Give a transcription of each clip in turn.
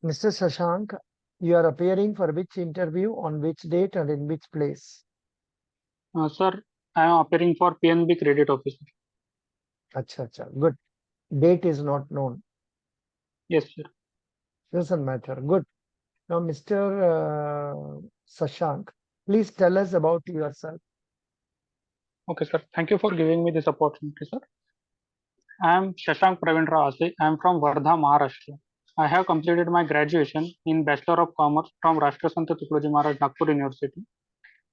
Mr. Shashank, you are appearing for which interview on which date and in which place? Sir, I am appearing for PNB Credit Officer. Acha, good. Date is not known. Yes, sir. Doesn't matter. Good. Now, Mr. Shashank, please tell us about yourself. Okay, sir. Thank you for giving me this opportunity, sir. I am Shashank Pravindra Ase. I am from Wardha, Maharashtra. I have completed my graduation in Bachelor of Commerce from Rashtra Sant Tukadoji Maharaj Nagpur University.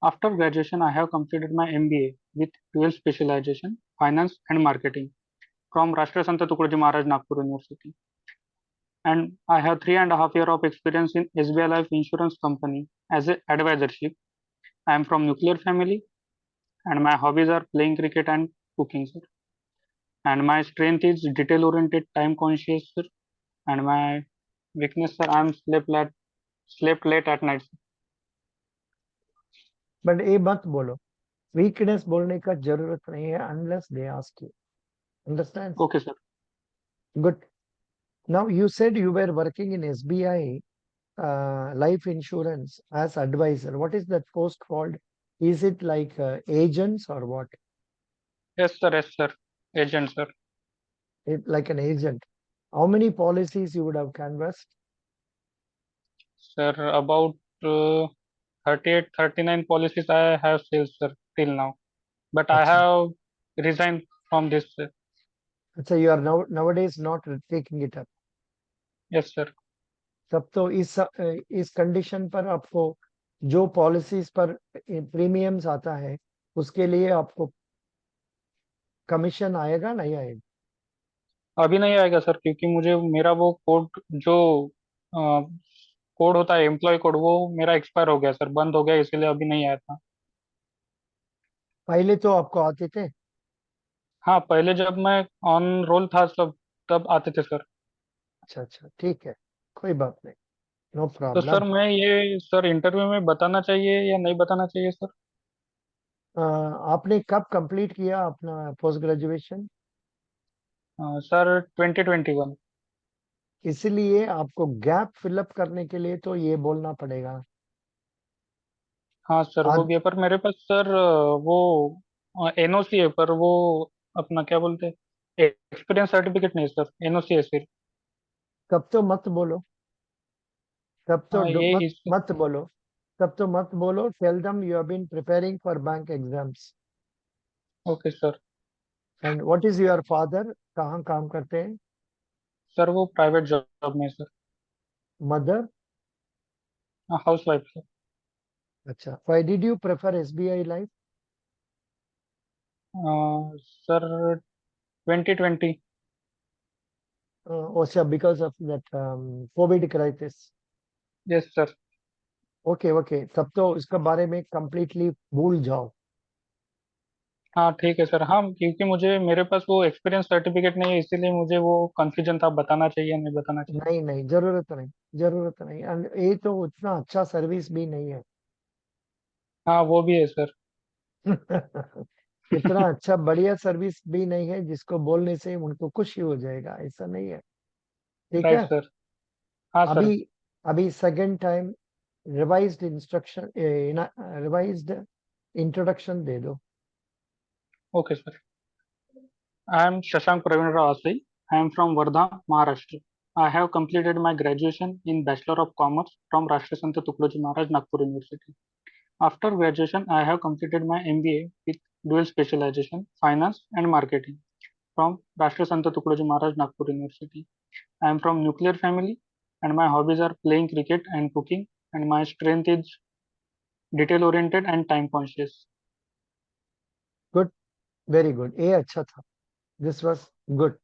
After graduation, I have completed my MBA with dual specialization, Finance and Marketing from Rashtra Sant Tukadoji Maharaj Nagpur University. And I have 3.5 years of experience in SBI Life Insurance Company as an advisorship. I am from nuclear family and my hobbies are playing cricket and cooking, sir. And my strength is detail oriented, time conscious, sir. And my weakness, sir, I am slept late at night, sir. But ये मत बोलो. Weakness बोलने का जरूरत नहीं है unless they ask you. Understand? Okay, sir. Good. Now you said you were working in SBI life insurance as advisor. What is that post called? Is it like agents or what? Yes, sir. Yes, sir. Agent, sir. Like an agent. How many policies you would have canvassed? Sir, about 38, 39 policies I have sales, sir, till now. But I अच्छा have resigned from this, sir. अच्छा you are nowadays not taking it up. Yes, sir. तब तो इस condition पर आपको जो policies पर premiums आता है उसके लिए आपको कमीशन आएगा नहीं आएगा? अभी नहीं आएगा सर, क्योंकि मुझे मेरा वो कोड जो कोड होता है एम्प्लॉय कोड, वो मेरा एक्सपायर हो गया सर, बंद हो गया, इसीलिए अभी नहीं आया था। पहले तो आपको आते थे? हाँ, पहले जब मैं ऑन रोल था सब, तब आते थे सर। अच्छा ठीक है, कोई बात नहीं, नो तो सर प्रॉब्लम। मैं ये सर इंटरव्यू में बताना चाहिए या नहीं बताना चाहिए सर? आपने कब कंप्लीट किया अपना पोस्ट ग्रेजुएशन? सर 2021। इसलिए आपको गैप फिलअप करने के लिए तो ये बोलना पड़ेगा। हाँ सर, वो आज भी है, पर मेरे पास सर वो एनओसी है, पर वो अपना क्या बोलते हैं, एक्सपीरियंस सर्टिफिकेट नहीं सर, एनओसी है सिर्फ। तब तो मत बोलो, तब तो हाँ, ये मत इस मत बोलो, तब तो मत बोलो। Tell them you have been preparing for bank exams. Okay sir. And what is your father, कहाँ काम करते हैं? सर वो प्राइवेट जॉब में है sir. Mother? Housewife sir. अच्छा, why did you prefer SBI life? Sir 2020। अच्छा, because of that covid crisis. Yes sir. Okay, तब तो इसके बारे में कंप्लीटली भूल जाओ। हाँ ठीक है सर, हाँ, क्योंकि मुझे मेरे पास वो एक्सपीरियंस सर्टिफिकेट नहीं है, इसीलिए मुझे वो कंफ्यूजन था, बताना चाहिए नहीं बताना चाहिए। नहीं, जरूरत नहीं। एंड ये तो उतना अच्छा सर्विस भी नहीं है। हाँ, वो भी है सर। इतना अच्छा बढ़िया सर्विस भी नहीं है जिसको बोलने से उनको खुशी हो जाएगा, ऐसा नहीं है। ठीक राइट है। सर। हाँ अभी सर। अभी second time revised instruction, revised introduction दे दो। Okay sir. I am Shashank Pravindra Asai. I am from Wardha, Maharashtra. I have completed my graduation in Bachelor of Commerce from Rashtra Sant Tukadoji Maharaj Nagpur University. After graduation, I have completed my MBA with dual specialization, Finance and Marketing from Rashtra Sant Tukadoji Maharaj Nagpur University. I am from nuclear family and my hobbies are playing cricket and cooking, and my strength is detail oriented and time conscious. Good, very good, ये अच्छा था। This was good.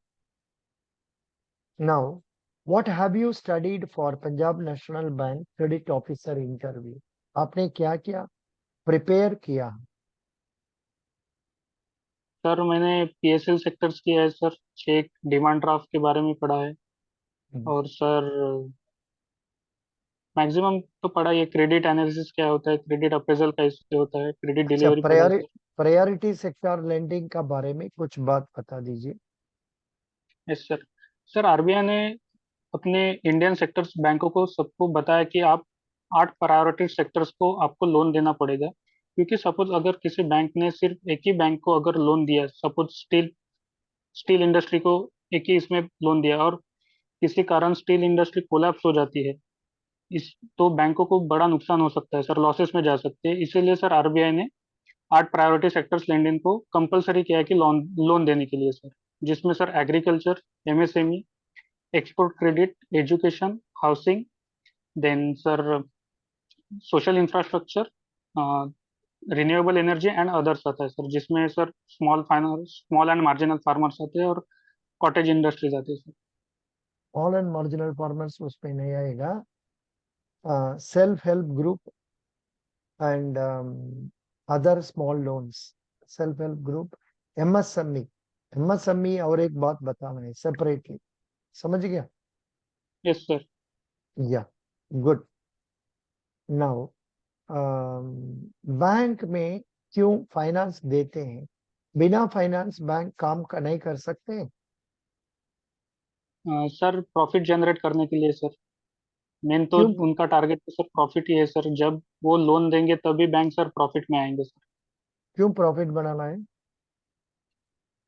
Now what have you studied for Punjab national bank credit officer interview? आपने क्या क्या prepare किया? Sir मैंने PSL sectors किया है सर, चेक डिमांड ड्राफ्ट के बारे में पढ़ा है। और सर मैक्सिमम तो पढ़ा, ये क्रेडिट एनालिसिस क्या होता है, क्रेडिट अप्रेजल कैसे होता है, क्रेडिट अच्छा, डिलीवरी पढ़ा है सर। प्रायोरिटी सेक्टर लेंडिंग का बारे में कुछ बात बता दीजिए। Yes sir. सर आरबीआई ने अपने इंडियन सेक्टर्स बैंकों को सबको बताया कि आप 8 प्रायोरिटी सेक्टर्स को आपको लोन देना पड़ेगा, क्योंकि सपोज अगर किसी बैंक ने सिर्फ एक ही बैंक को अगर लोन दिया, सपोज स्टील स्टील इंडस्ट्री को एक ही इसमें लोन दिया और किसी कारण स्टील इंडस्ट्री कोलैप्स हो जाती है, इस तो बैंकों को बड़ा नुकसान हो सकता है सर, लॉसेस में जा सकते हैं। इसीलिए सर आरबीआई ने 8 प्रायोरिटी सेक्टर्स लेंडिंग को कंपलसरी किया है कि लोन लोन देने के लिए सर, जिसमें sir agriculture, MSME, export credit, education, housing, then sir social infrastructure, renewable energy and others आता है सर, जिसमें sir small and marginal farmers आते हैं और कॉटेज इंडस्ट्रीज आती है sir. All and marginal farmers उसमें नहीं आएगा। Self help group and other small loans, self help group, MSME. MSME और एक बात बताना है सेपरेटली, समझ गया? Yes sir. या गुड। नाउ बैंक में क्यों फाइनेंस देते हैं? बिना फाइनेंस बैंक काम का नहीं कर सकते हैं? सर प्रॉफिट जनरेट करने के लिए सर, मेन तो क्यों? उनका टारगेट तो सर प्रॉफिट ही है सर, जब वो लोन देंगे तभी बैंक सर प्रॉफिट में आएंगे सर। क्यों प्रॉफिट बनाना है?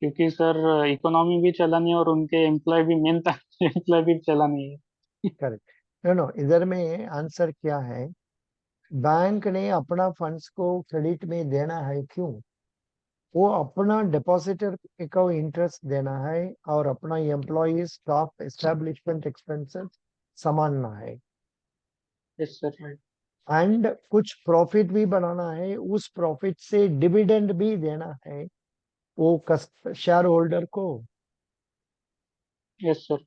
क्योंकि सर इकोनॉमी भी चलानी है और उनके एम्प्लॉय भी, मेन एम्प्लॉय भी चलानी है। करेक्ट। नो नो, इधर में आंसर क्या है? बैंक ने अपना फंड्स को क्रेडिट में देना है, क्यों? वो अपना डिपॉजिटर को इंटरेस्ट देना है और अपना एम्प्लॉय स्टाफ एस्टेब्लिशमेंट एक्सपेंसेस संभालना है, यस सर। एंड कुछ प्रॉफिट भी बनाना है, उस प्रॉफिट से डिविडेंड भी देना है वो शेयर होल्डर को। Yes sir.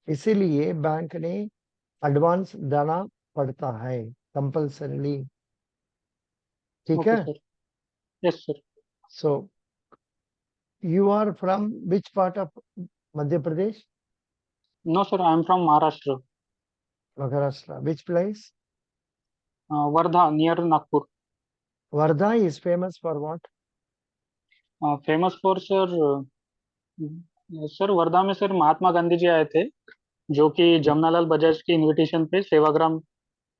इसीलिए बैंक ने एडवांस देना पड़ता है कंपल्सरीली। ठीक ओके है? Sir. Yes sir. So you are from which part of Madhya Pradesh? No sir, I am from Maharashtra. Maharashtra, which place? Wardha near Nagpur. Wardha is famous for what? Famous for sir, sir Wardha में sir Mahatma Gandhi ji आए थे, जो कि जमनालाल बजाज के इनविटेशन पे सेवाग्राम,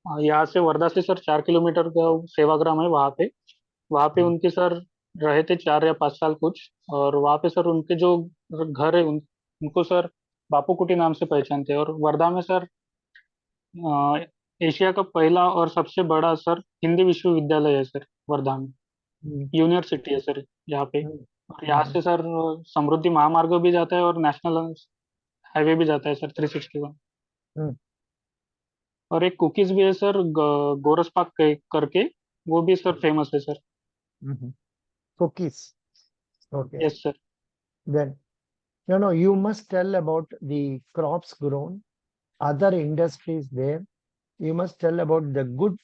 यहाँ से वर्धा से सर 4 किलोमीटर का सेवाग्राम है, वहाँ पे उनके सर रहे थे 4 या 5 साल कुछ, और वहाँ पे सर उनके जो घर है उनको सर बापू कुटी नाम से पहचानते हैं। और वर्धा में सर अ, एशिया का पहला और सबसे बड़ा सर हिंदी विश्वविद्यालय है सर वर्धा में, यूनिवर्सिटी है सर यहाँ पे। और यहाँ से सर समृद्धि महामार्ग भी जाता है और नेशनल हाईवे भी जाता है सर 361। और एक कुकीज भी है सर, गोरस पाक करके, वो भी सर फेमस है sir. cookies. Okay. Yes sir. Then, no, no, you must tell about the crops grown, other industries there. You must tell about the good,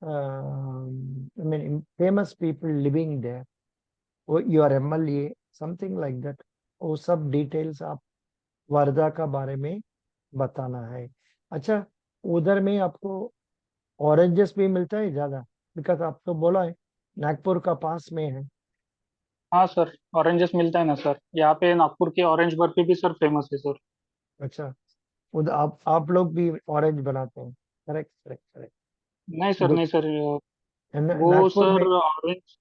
I mean, famous people living there. Your MLA, something like that. वो सब details आप वर्धा का बारे में बताना है। अच्छा, उधर में आपको ऑरेंजेस भी मिलता है ज्यादा? बिकॉज आप तो बोला है नागपुर का पास में है। हाँ सर, ऑरेंजेस मिलता है ना सर, यहाँ पे नागपुर की ऑरेंज बर्फी भी सर फेमस है सर। अच्छा, उधर आप लोग भी ऑरेंज बनाते हैं? Correct, correct, correct. नहीं सर, गुड। नहीं सर, वो नागपुर में, सर ऑरेंज।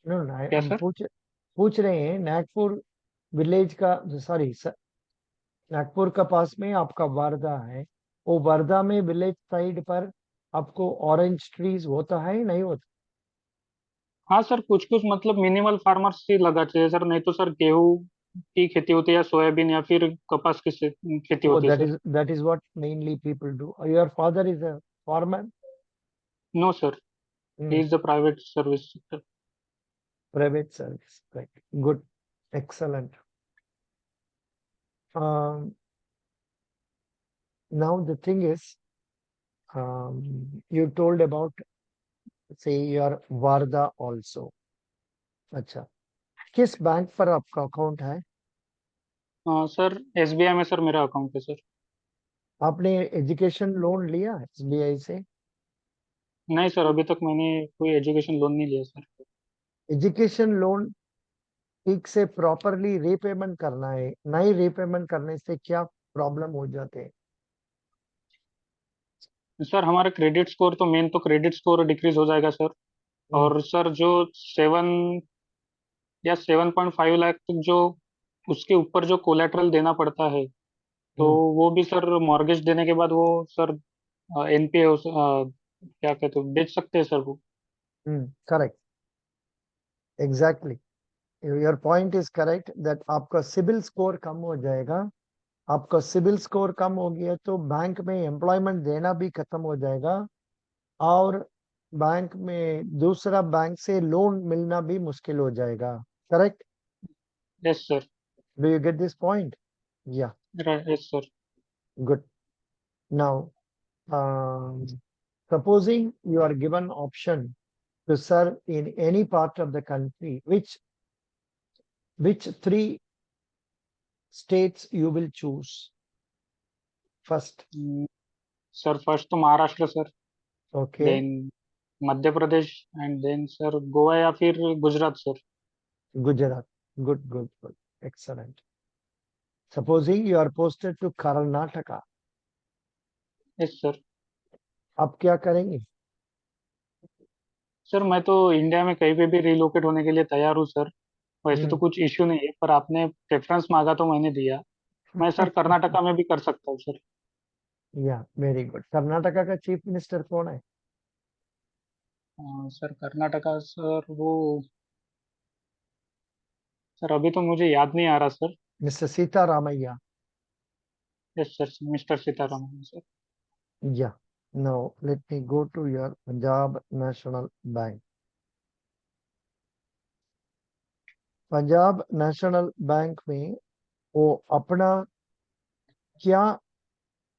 नो, क्या हम सर? पूछ रहे हैं नागपुर विलेज का, सॉरी, नागपुर का पास में आपका वर्धा है, वो वर्धा में विलेज साइड पर आपको ऑरेंज ट्रीज होता है नहीं होता? हाँ सर, कुछ कुछ मतलब मिनिमल फार्मर्स ही लगाते हैं सर, नहीं तो सर गेहूं की खेती होती है या सोयाबीन या फिर कपास की खेती Oh, होती है sir. that is what mainly people do. Your father is a farmer? No sir, he is the private service sector. Private service. Right. Good. Excellent. Um, now the thing is, you told about, say, your Varda also. अच्छा, किस bank पर आपका account है? Sir SBI में sir मेरा account है sir. आपने education loan लिया एसबीआई से? नहीं सर, अभी तक मैंने कोई एजुकेशन लोन नहीं लिया सर। एजुकेशन लोन ठीक से प्रॉपरली रीपेमेंट करना है, नहीं रीपेमेंट करने से क्या प्रॉब्लम हो जाते हैं। सर हमारा क्रेडिट स्कोर तो मेन तो क्रेडिट स्कोर डिक्रीज हो जाएगा सर। हम्म, और सर जो 7 या 7.5 लाख तक जो उसके ऊपर जो कोलेटरल देना पड़ता है, तो हम्म, वो भी सर मॉर्गेज देने के बाद वो सर एनपीए क्या कहते हैं बेच सकते हैं सर वो। Correct, exactly, your point is correct that आपका सिबिल स्कोर कम हो जाएगा। आपका सिबिल स्कोर कम हो गया तो बैंक में एम्प्लॉयमेंट देना भी खत्म हो जाएगा, और बैंक में दूसरा बैंक से लोन मिलना भी मुश्किल हो जाएगा। Correct? Yes sir. Do you get this point? Yeah, yes sir. Good. Now, supposing you are given option to serve in any part of the country, which three states you will choose first? Sir first तो Maharashtra sir, Okay, then Madhya Pradesh, and then sir Goa या फिर Gujarat sir. Gujarat. Good, good, good. Excellent. Supposing you are posted to Karnataka, yes sir. आप क्या करेंगे? Sir मैं तो India में कहीं पे भी रिलोकेट होने के लिए तैयार हूँ सर। वैसे तो हम्म। कुछ इश्यू नहीं है, पर आपने प्रेफरेंस मांगा तो मैंने दिया। मैं सर कर्नाटका में भी कर सकता हूँ सर। या, वेरी गुड। कर्नाटका का चीफ मिनिस्टर कौन है? सर कर्नाटका सर वो, सर अभी तो मुझे याद नहीं आ रहा sir. Mister Sitaramayya. Yes sir, mister Sitharaman sir. या, now let me go to your Punjab National Bank. Punjab national bank में वो अपना क्या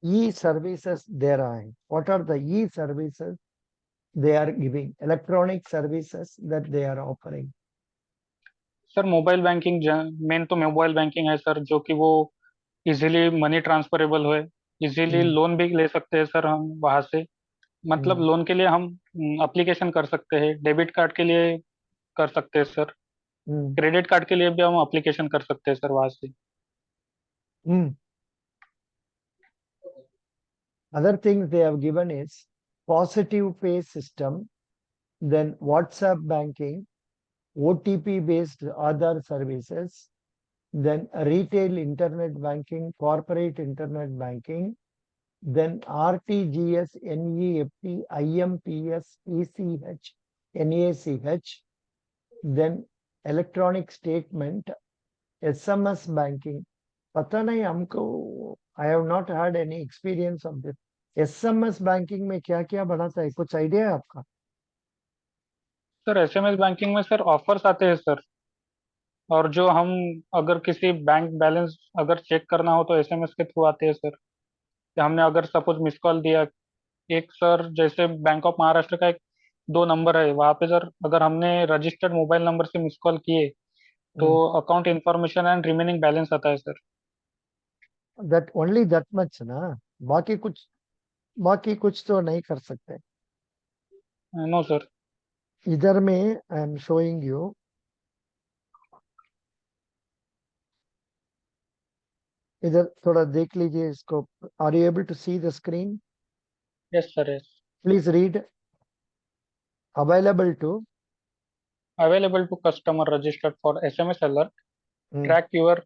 ई सर्विसेज दे रहा है? What are the e services they are giving, electronic services that they are offering? Sir mobile banking, main तो mobile banking है sir, जो कि वो इजीली मनी ट्रांसफरेबल है। इजीली हम्म, लोन भी ले सकते हैं सर हम वहां से। मतलब हम्म, लोन के लिए हम अप्लीकेशन कर सकते हैं, डेबिट कार्ड के लिए कर सकते हैं सर, हम्म, क्रेडिट कार्ड के लिए भी हम अप्लीकेशन कर सकते हैं सर वहां से। हम्म। Other things they have given is positive pay system, then WhatsApp banking, OTP based other services, then retail internet banking, corporate internet banking, then RTGS, NEFT, IMPS, ECH, NACH, then electronic statement, SMS banking. पता नहीं हमको, I have not had any experience of this. SMS banking में क्या क्या बनाता है, कुछ idea है आपका? सर एसएमएस बैंकिंग में सर ऑफर्स आते हैं सर। और जो हम अगर किसी बैंक बैलेंस अगर चेक करना हो तो एसएमएस के थ्रू आते हैं सर। कि हमने अगर सपोज मिस कॉल दिया, एक सर जैसे बैंक ऑफ महाराष्ट्र का एक 2 नंबर है वहाँ पे सर, अगर हमने रजिस्टर्ड मोबाइल नंबर से मिस कॉल किए तो account information and remaining balance आता है sir. That only that much ना, बाकी कुछ, बाकी कुछ तो नहीं कर सकते। No sir. इधर में आई एम शोइंग यू, इधर थोड़ा देख लीजिए इसको। Are you able to see the screen? Yes sir yes. Please read. Available to. Available to customer registered for SMS alert, track your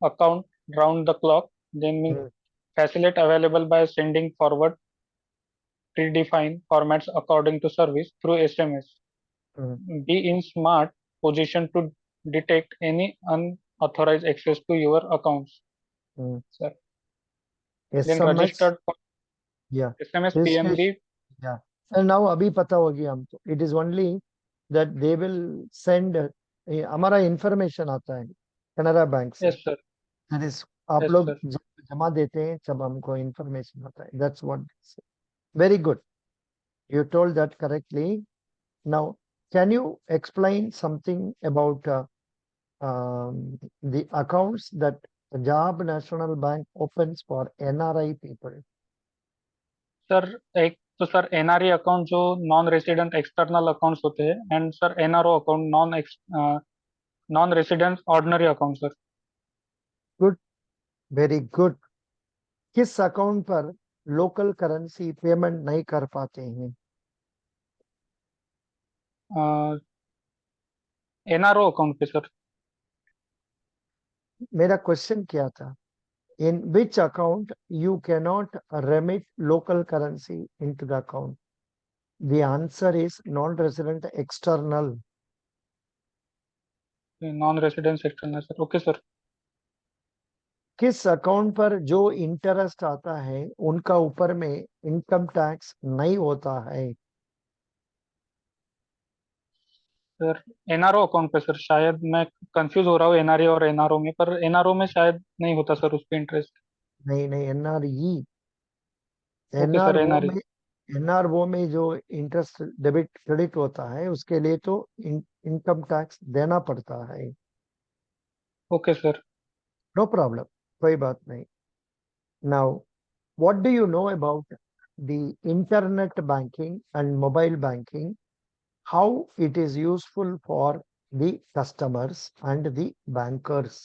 account round the clock, then facilitate available by sending forward predefined formats according to service through SMS. Be in smart position to detect any unauthorized access to your accounts, sir. Then SMS, registered for या, SMS registration, PMB. या। And now अभी पता होगी हमको, it is only that they will send, हमारा information आता है Canada bank से। Yes, sir. दैट इज, आप Yes, लोग sir. जब जमा देते हैं तब हमको इंफॉर्मेशन आता है, that's what. Very good, you told that correctly. Now, can you explain something about the accounts that Punjab National Bank opens for NRI people? Sir एक तो सर एनआरई अकाउंट जो नॉन रेसिडेंट एक्सटर्नल अकाउंट्स होते हैं, and sir NRO account non resident ordinary account sir. Good, very good. किस account पर local currency payment नहीं कर पाते हैं? एनआरओ अकाउंट पे सर। मेरा क्वेश्चन क्या था? In which account you cannot remit local currency into the account? The answer is non-resident external. Non resident sector है सर। Okay sir. किस अकाउंट पर जो इंटरेस्ट आता है उनका ऊपर में इनकम टैक्स नहीं होता है? सर एनआरओ अकाउंट पे सर, शायद मैं कंफ्यूज हो रहा हूँ एनआरए और एनआरओ में, पर एनआरओ में शायद नहीं होता सर उस पे इंटरेस्ट। नहीं नहीं, NRE. Okay sir, NRO NRE. में, एनआरओ में जो इंटरेस्ट डेबिट क्रेडिट होता है उसके लिए तो इनकम टैक्स देना पड़ता है। Okay sir. नो प्रॉब्लम, कोई बात नहीं। Now what do you know about the internet banking and mobile banking? How it is useful for the customers and the bankers?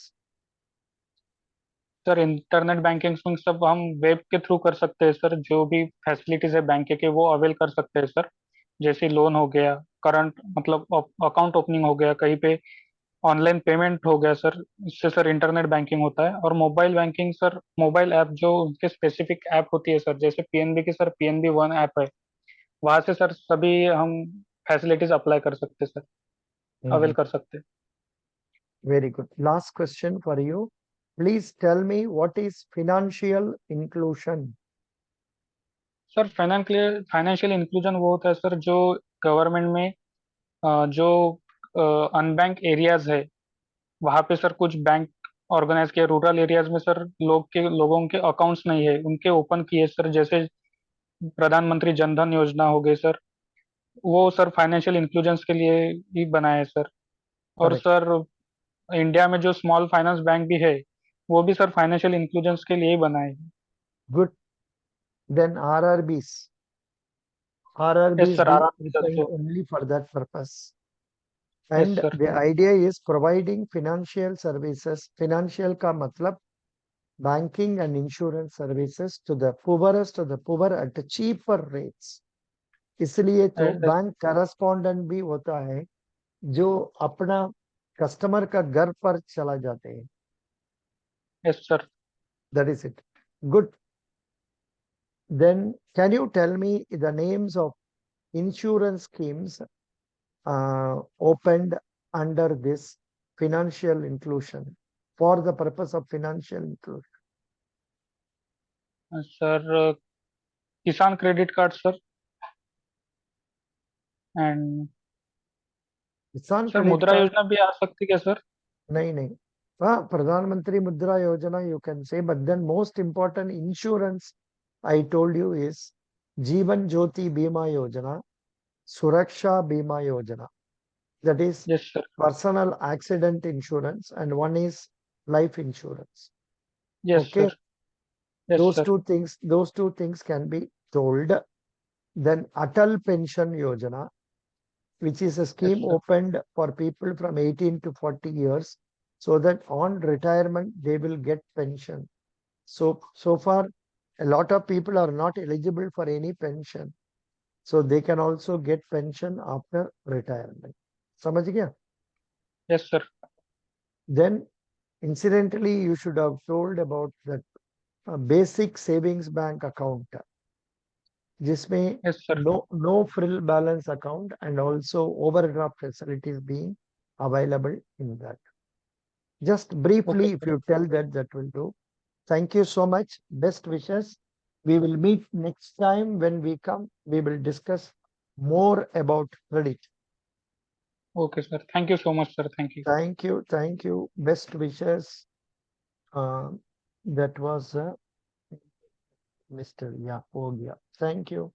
Sir internet banking में सब हम web के थ्रू कर सकते हैं सर, जो भी फैसिलिटीज है बैंक के वो अवेल कर सकते हैं सर। जैसे लोन हो गया, करंट मतलब अकाउंट ओपनिंग हो गया कहीं पे, ऑनलाइन पेमेंट हो गया सर। इससे सर इंटरनेट बैंकिंग होता है। और mobile banking sir, mobile app जो उनके स्पेसिफिक ऐप होती है सर, जैसे पीएनबी की सर पीएनबी वन ऐप है, वहां से सर सभी हम फैसिलिटीज अप्लाई कर सकते हैं सर, अवेल Mhm. कर सकते हैं। Very good. Last question for you. Please tell me what is financial inclusion? Sir financial inclusion वो होता है सर जो गवर्नमेंट में जो अनबैंक एरियाज है वहाँ पे सर कुछ बैंक ऑर्गेनाइज किए, रूरल एरियाज में सर लोगों के अकाउंट्स नहीं है उनके ओपन किए सर, जैसे प्रधानमंत्री जन धन योजना हो गई सर, वो सर फाइनेंशियल इंक्लूजन के लिए ही बनाए है सर। और Correct. सर इंडिया में जो स्मॉल फाइनेंस बैंक भी है वो भी सर फाइनेंशियल इंक्लूजन के लिए ही बनाए हैं। Good. Then RRBs. Yes RRBs sir, be आराम से सर opened जो। only for that purpose. Yes And sir. the idea is providing financial services. Financial का मतलब banking and insurance services to the poorest of the poor at cheaper rates. इसलिए तो bank correspondent भी होता है जो अपना कस्टमर का घर पर चला जाते हैं। Yes sir. That is it. Good. Then can you tell me the names of insurance schemes opened under this financial inclusion, for the purpose of financial inclusion? Sir किसान क्रेडिट कार्ड सर, एंड किसान sir credit मुद्रा card? योजना भी आ सकती है sir. नहीं नहीं, हाँ, प्रधानमंत्री मुद्रा योजना you can say, but then most important insurance I told you is Jeevan Jyoti बीमा योजना, सुरक्षा बीमा योजना. That is yes sir. personal accident insurance and one is life insurance. Yes Okay, sir. Yes sir. those two things can be told. Then Atal Pension Yojana, which is a yes scheme sir. opened for people from 18 to 40 years, so that on retirement they will get pension. So far, a lot of people are not eligible for any pension, so they can also get pension after retirement. समझ गया? Yes sir. Then, incidentally, you should have told about that basic savings bank account, जिसमें yes sir. no frill balance account and also overdraft facilities being available in that. Just okay briefly, if sir. you tell that, that will do. Thank you so much. Best wishes. We will meet next time when we come. We will discuss more about credit. Okay sir, thank you so much sir, thank you. Thank you. Thank you. Best wishes. Uh, that was Mr. Yeah, oh yeah. Thank you.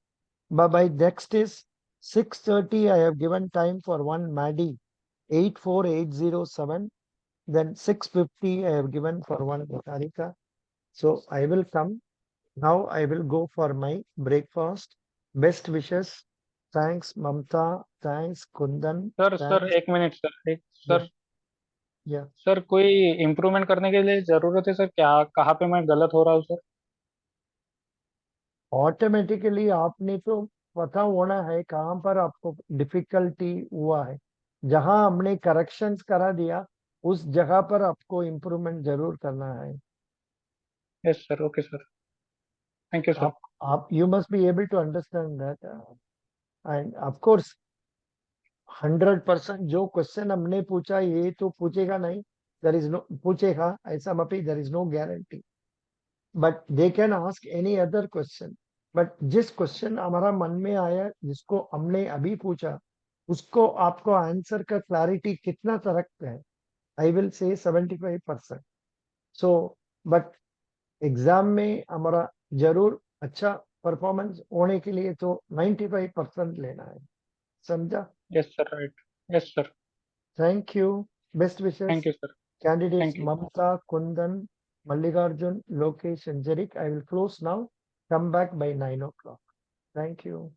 Bye bye. Next is 6:30. I have given time for one Maddie 84807. Then 6:50 I have given for one Niharika. So I will come. Now I will go for my breakfast. Best wishes. Thanks, Mamta. Thanks, Kundan. Sir Thanks. एक minute sir, एक Yeah, sir. yeah. Sir कोई improvement करने के लिए जरूरत है sir, क्या कहाँ पे मैं गलत हो रहा हूँ सर? ऑटोमेटिकली आपने तो पता होना है कहाँ पर आपको डिफिकल्टी हुआ है, जहां हमने करेक्शंस करा दिया उस जगह पर आपको इम्प्रूवमेंट जरूर करना है। Yes, sir. Okay, sir. Thank you, sir. आप you must be able to understand that, and of course 100% जो क्वेश्चन हमने पूछा ये तो पूछेगा नहीं, देर इज नो पूछेगा ऐसा मपी, there is no guarantee, but they can ask any other question. But जिस क्वेश्चन हमारा मन में आया जिसको हमने अभी पूछा उसको आपको आंसर का क्लैरिटी कितना तक है, I will say 75%। So but exam में हमारा जरूर अच्छा परफॉर्मेंस होने के लिए तो 95% लेना है, समझा? Yes, sir. Right. Yes, sir. Thank you, best Thank wishes. you, sir. Candidates Thank you. Mamta, Kundan, Mallikarjun, Lokesh, and Jerik. I will close now. Come back by 9 o'clock. Thank you.